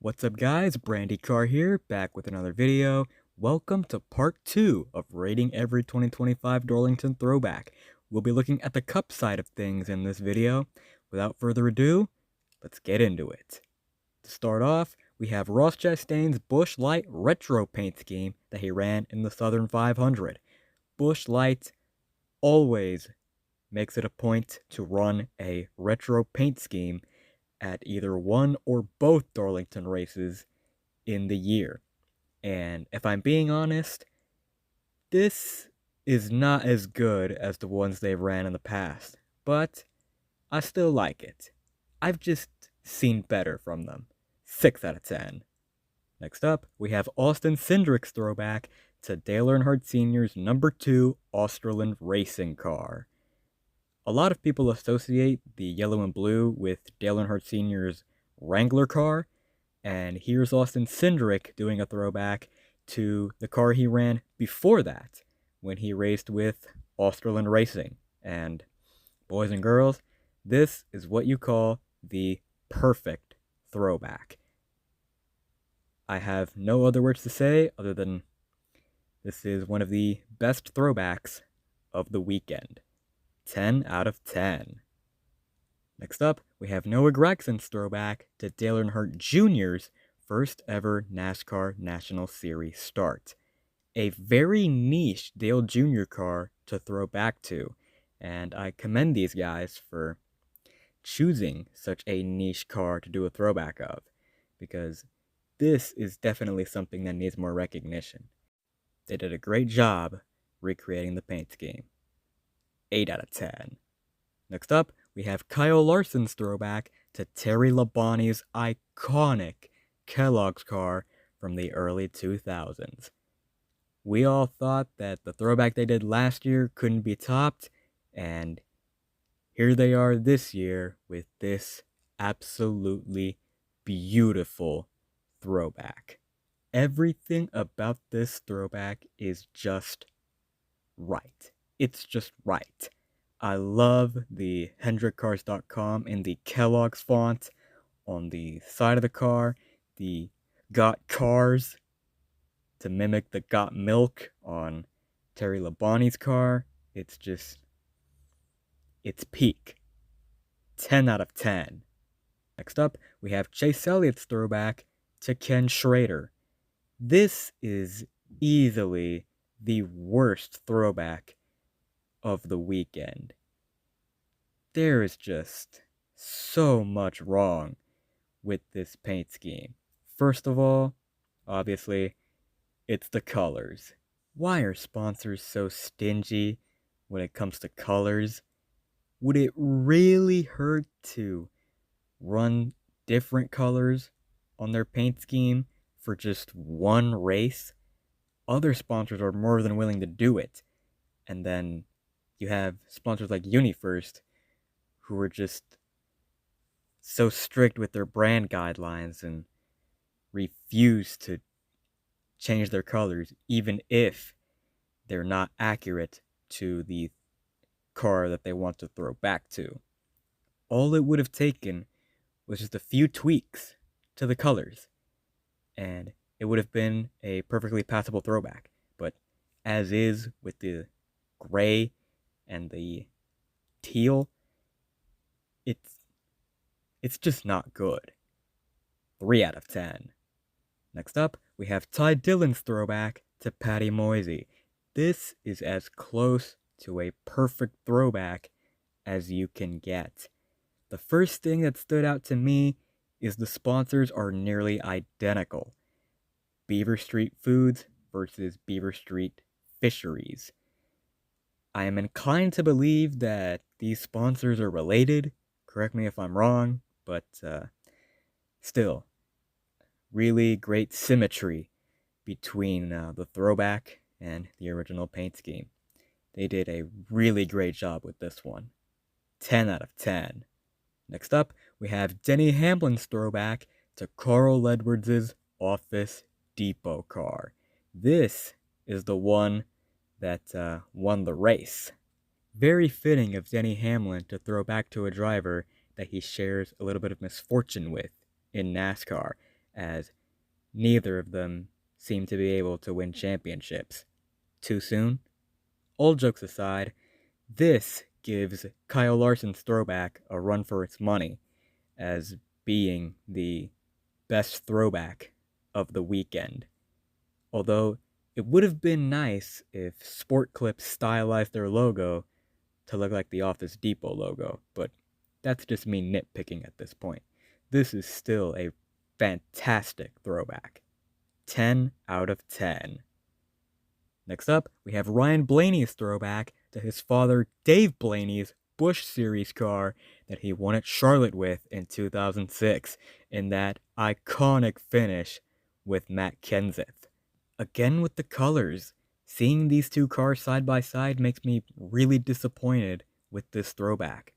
What's up guys, Brandy Carr here, back with another video. Welcome to part 2 of rating every 2025 Darlington Throwback. We'll be looking at the cup side of things in this video. Without further ado, let's get into it. To start off, we have Ross Chastain's Busch Light Retro paint scheme that he ran in the Southern 500. Busch Light always makes it a point to run a retro paint scheme at either one or both Darlington races in the year. And if I'm being honest, this is not as good as the ones they've ran in the past, but I still like it. I've just seen better from them. 6 out of 10. Next up, we have Austin Cindric's throwback to Dale Earnhardt Sr.'s number 2 Australian racing car. A lot of people associate the yellow and blue with Dale Earnhardt Sr.'s Wrangler car, and here's Austin Cindric doing a throwback to the car he ran before that, when he raced with Australian Racing. And boys and girls, this is what you call the perfect throwback. I have no other words to say other than this is one of the best throwbacks of the weekend. 10 out of 10. Next up, we have Noah Gregson's throwback to Dale Earnhardt Jr.'s first ever NASCAR National Series start. A very niche Dale Jr. car to throw back to, and I commend these guys for choosing such a niche car to do a throwback of, because this is definitely something that needs more recognition. They did a great job recreating the paint scheme. 8 out of 10. Next up, we have Kyle Larson's throwback to Terry Labonte's iconic Kellogg's car from the early 2000s. We all thought that the throwback they did last year couldn't be topped, and here they are this year with this absolutely beautiful throwback. Everything about this throwback is just right. It's just right. I love the HendrickCars.com and the Kellogg's font on the side of the car, the Got Cars to mimic the Got Milk on Terry Labonte's car. It's peak. 10 out of 10. Next up, we have Chase Elliott's throwback to Ken Schrader. This is easily the worst throwback of the weekend. There is just so much wrong with this paint scheme. First of all, obviously, it's the colors. Why are sponsors so stingy when it comes to colors? Would it really hurt to run different colors on their paint scheme for just one race? Other sponsors are more than willing to do it. And then you have sponsors like UniFirst who are just so strict with their brand guidelines and refuse to change their colors even if they're not accurate to the car that they want to throw back to. All it would have taken was just a few tweaks to the colors, and it would have been a perfectly passable throwback. But as is with the gray and the teal, it's just not good. 3 out of 10. Next up, we have Ty Dillon's throwback to Patty Moisey. This is as close to a perfect throwback as you can get. The first thing that stood out to me is the sponsors are nearly identical. Beaver Street Foods versus Beaver Street Fisheries. I am inclined to believe that these sponsors are related. Correct me if I'm wrong, but still, really great symmetry between the throwback and the original paint scheme. They did a really great job with this one. 10 out of 10. Next up, we have Denny Hamlin's throwback to Carl Edwards' Office Depot car. This is the one that won the race. Very fitting of Denny Hamlin to throw back to a driver that he shares a little bit of misfortune with in NASCAR, as neither of them seem to be able to win championships. Too soon? All jokes aside, this gives Kyle Larson's throwback a run for its money as being the best throwback of the weekend. Although it would have been nice if Sport Clips stylized their logo to look like the Office Depot logo, but that's just me nitpicking at this point. This is still a fantastic throwback. 10 out of 10. Next up, we have Ryan Blaney's throwback to his father Dave Blaney's Busch Series car that he won at Charlotte with in 2006 in that iconic finish with Matt Kenseth. Again with the colors, seeing these two cars side by side makes me really disappointed with this throwback.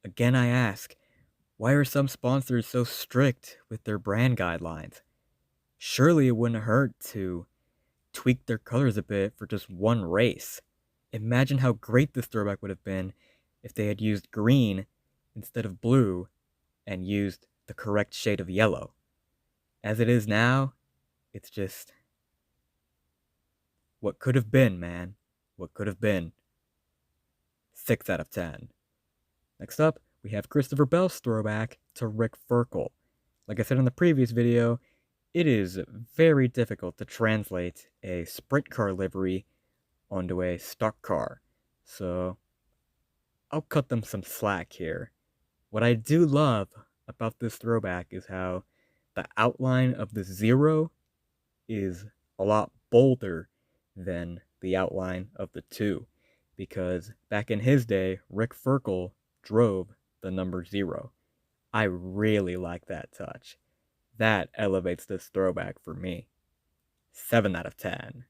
Again I ask, why are some sponsors so strict with their brand guidelines? Surely it wouldn't hurt to tweak their colors a bit for just one race. Imagine how great this throwback would have been if they had used green instead of blue and used the correct shade of yellow. As it is now, it's just what could have been, man. What could have been. 6 out of 10. Next up, we have Christopher Bell's throwback to Rick Ferkel. Like I said in the previous video, it is very difficult to translate a sprint car livery onto a stock car, so I'll cut them some slack here. What I do love about this throwback is how the outline of the 0 is a lot bolder than the outline of the 2, because back in his day, Rick Ferkel drove the number 0. I really like that touch. That elevates this throwback for me. 7 out of 10.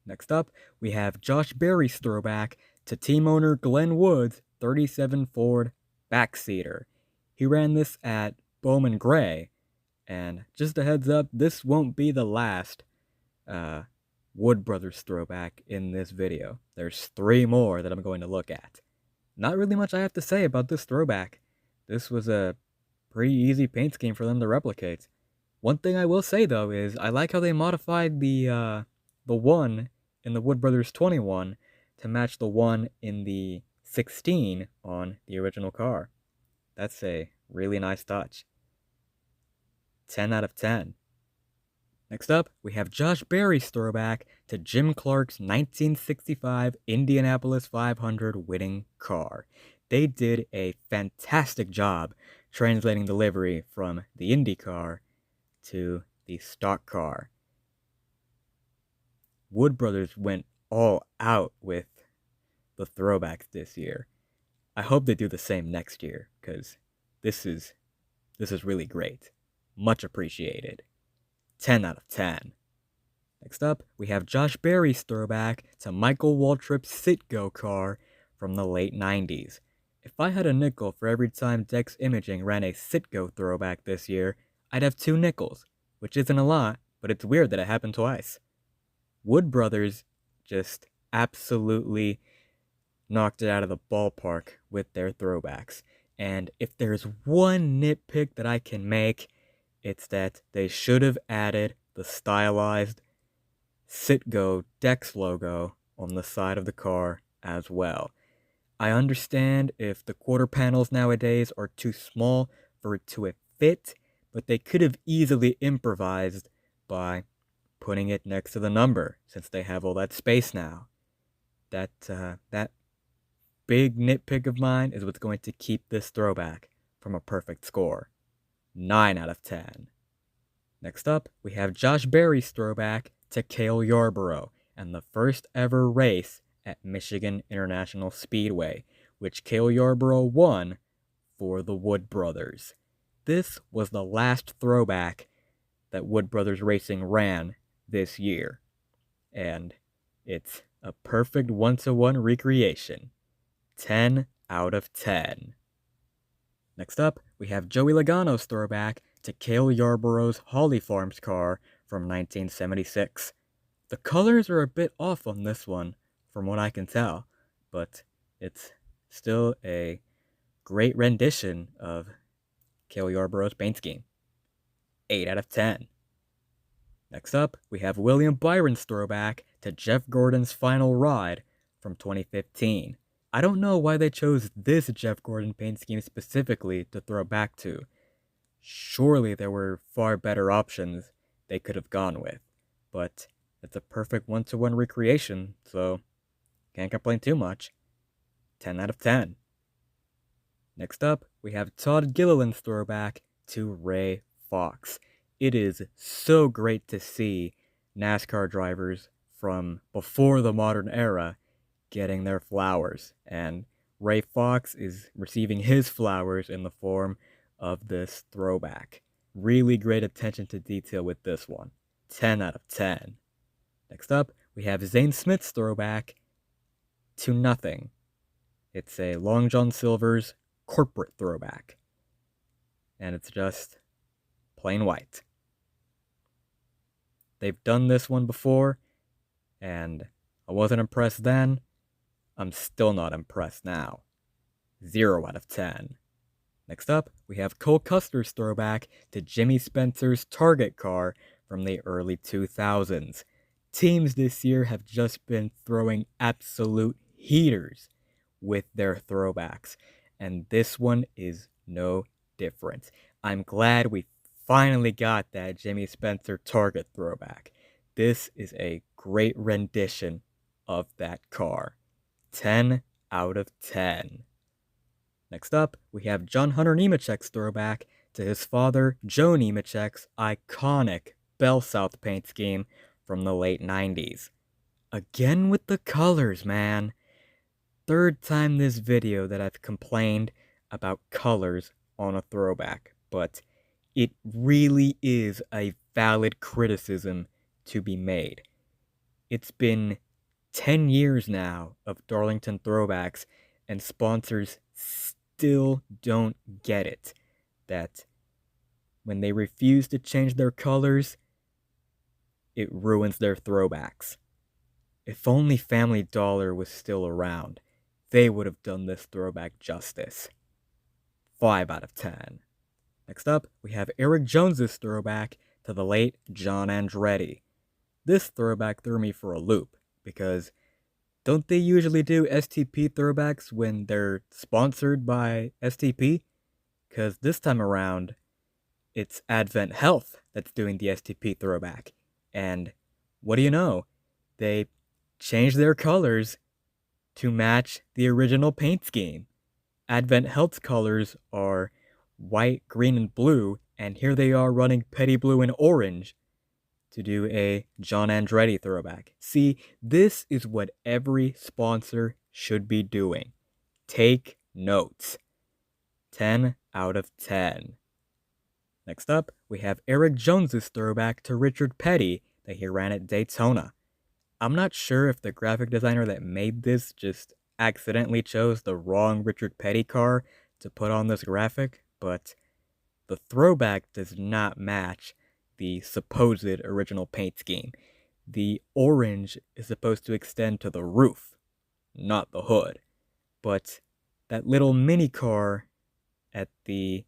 Next up, we have Josh Berry's throwback to team owner Glenn Wood's 37 Ford backseater. He ran this at Bowman Gray, and just a heads up, this won't be the last Wood Brothers throwback in this video. There's 3 more that I'm going to look at. Not really much I have to say about this throwback. This was a pretty easy paint scheme for them to replicate. One thing I will say though is I like how they modified the 1 in the Wood Brothers 21 to match the 1 in the 16 on the original car. That's a really nice touch. 10 out of 10. Next up, we have Josh Berry's throwback to Jim Clark's 1965 Indianapolis 500 winning car. They did a fantastic job translating the livery from the Indy car to the stock car. Wood Brothers went all out with the throwbacks this year. I hope they do the same next year, because this is really great. Much appreciated. 10 out of 10. Next up, we have Josh Berry's throwback to Michael Waltrip's Citgo car from the late 90s. If I had a nickel for every time Dex Imaging ran a Citgo throwback this year, I'd have 2 nickels, which isn't a lot, but it's weird that it happened twice. Wood Brothers just absolutely knocked it out of the ballpark with their throwbacks. And if there's one nitpick that I can make, it's that they should have added the stylized Citgo Dex logo on the side of the car as well. I understand if the quarter panels nowadays are too small for it to fit, but they could have easily improvised by putting it next to the number, since they have all that space now. That big nitpick of mine is what's going to keep this throwback from a perfect score. 9 out of 10. Next up, we have Josh Berry's throwback to Cale Yarborough and the first ever race at Michigan International Speedway, which Cale Yarborough won for the Wood Brothers. This was the last throwback that Wood Brothers Racing ran this year, and it's a perfect 1-to-1 recreation. 10 out of 10. Next up, we have Joey Logano's throwback to Cale Yarborough's Holly Farms car from 1976. The colors are a bit off on this one, from what I can tell, but it's still a great rendition of Cale Yarborough's paint scheme. 8 out of 10. Next up, we have William Byron's throwback to Jeff Gordon's final ride from 2015. I don't know why they chose this Jeff Gordon paint scheme specifically to throw back to. Surely there were far better options they could have gone with, but it's a perfect one-to-one recreation, so can't complain too much. 10 out of 10. Next up, we have Todd Gilliland's throwback to Ray Fox. It is so great to see NASCAR drivers from before the modern era getting their flowers, and Ray Fox is receiving his flowers in the form of this throwback. Really great attention to detail with this one. 10 out of 10. Next up, we have Zane Smith's throwback to nothing. It's a Long John Silver's corporate throwback. And it's just plain white. They've done this one before, and I wasn't impressed then. I'm still not impressed now. 0 out of 10. Next up, we have Cole Custer's throwback to Jimmy Spencer's Target car from the early 2000s. Teams this year have just been throwing absolute heaters with their throwbacks, and this one is no different. I'm glad we finally got that Jimmy Spencer Target throwback. This is a great rendition of that car. 10 out of 10. Next up, we have John Hunter Nemechek's throwback to his father, Joe Nemechek's iconic Bell South paint scheme from the late 90s. Again with the colors, man. Third time this video that I've complained about colors on a throwback, but it really is a valid criticism to be made. It's been 10 years now of Darlington throwbacks, and sponsors still don't get it. That when they refuse to change their colors, it ruins their throwbacks. If only Family Dollar was still around, they would have done this throwback justice. 5 out of 10. Next up, we have Eric Jones's throwback to the late John Andretti. This throwback threw me for a loop, because don't they usually do STP throwbacks when they're sponsored by STP? Because this time around, it's Advent Health that's doing the STP throwback. And what do you know? They changed their colors to match the original paint scheme. Advent Health's colors are white, green, and blue, and here they are running petty blue and orange to do a John Andretti throwback. See, this is what every sponsor should be doing. Take notes. 10 out of 10. Next up, we have Eric Jones's throwback to Richard Petty that he ran at Daytona. I'm not sure if the graphic designer that made this just accidentally chose the wrong Richard Petty car to put on this graphic, but the throwback does not match the supposed original paint scheme. The orange is supposed to extend to the roof, not the hood. But that little mini car at the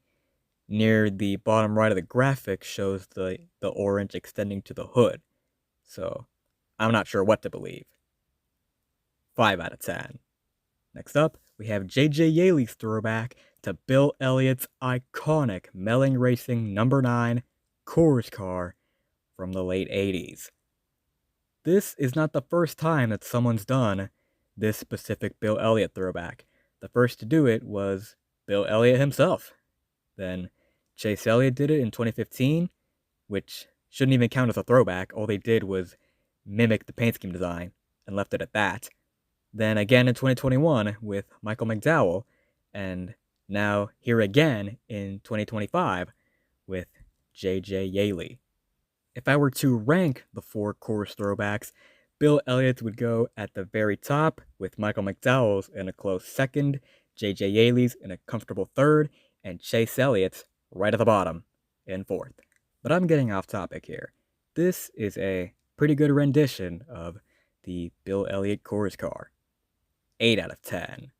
near the bottom right of the graphic shows the orange extending to the hood. So I'm not sure what to believe. 5 out of 10. Next up, we have J.J. Yaley's throwback to Bill Elliott's iconic Melling Racing No. 9 Coors car from the late 80s. This is not the first time that someone's done this specific Bill Elliott throwback. The first to do it was Bill Elliott himself. Then Chase Elliott did it in 2015, which shouldn't even count as a throwback. All they did was mimic the paint scheme design and left it at that. Then again in 2021 with Michael McDowell, and now here again in 2025 with J.J. Yaley. If I were to rank the 4 Coors throwbacks, Bill Elliott's would go at the very top, with Michael McDowell's in a close second, J.J. Yaley's in a comfortable third, and Chase Elliott's right at the bottom in fourth. But I'm getting off topic here. This is a pretty good rendition of the Bill Elliott Coors car. 8 out of 10.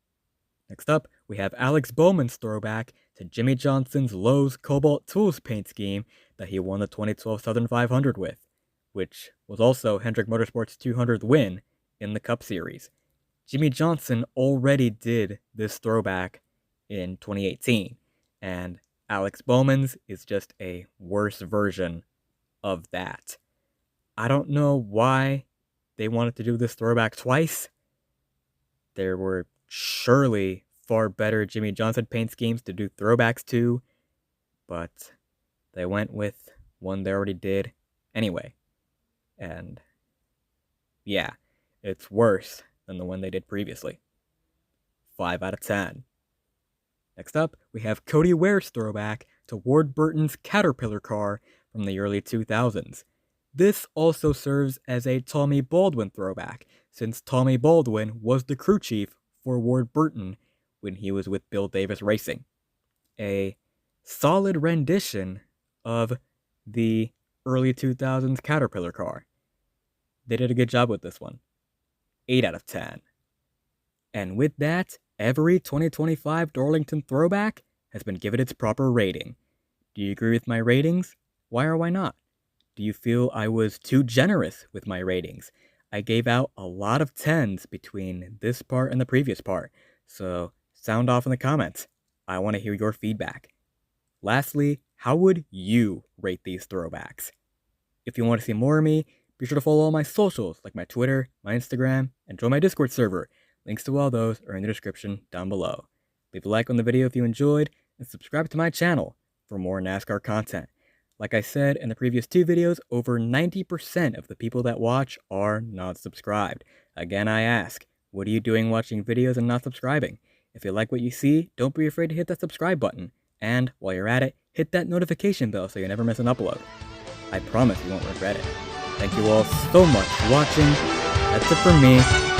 Next up, we have Alex Bowman's throwback to Jimmy Johnson's Lowe's Cobalt Tools paint scheme that he won the 2012 Southern 500 with. which was also Hendrick Motorsport's 200th win in the Cup Series. Jimmie Johnson already did this throwback in 2018, and Alex Bowman's is just a worse version of that. I don't know why they wanted to do this throwback twice. There were surely far better Jimmie Johnson paint schemes to do throwbacks to, but they went with one they already did anyway. And yeah, it's worse than the one they did previously. 5 out of 10. Next up, we have Cody Ware's throwback to Ward Burton's Caterpillar car from the early 2000s. This also serves as a Tommy Baldwin throwback, since Tommy Baldwin was the crew chief for Ward Burton when he was with Bill Davis Racing. A solid rendition of the early 2000s Caterpillar car. They did a good job with this one. 8 out of 10. And with that, every 2025 Darlington Throwback has been given its proper rating. Do you agree with my ratings? Why or why not? Do you feel I was too generous with my ratings? I gave out a lot of 10s between this part and the previous part, so sound off in the comments. I want to hear your feedback. Lastly, how would you rate these throwbacks? If you want to see more of me, be sure to follow all my socials like my Twitter, my Instagram, and join my Discord server. Links to all those are in the description down below. Leave a like on the video if you enjoyed, and subscribe to my channel for more NASCAR content. Like I said in the previous 2 videos, over 90% of the people that watch are not subscribed. Again, I ask, what are you doing watching videos and not subscribing? If you like what you see, don't be afraid to hit that subscribe button. And while you're at it, hit that notification bell so you never miss an upload. I promise you won't regret it. Thank you all so much for watching. That's it for me.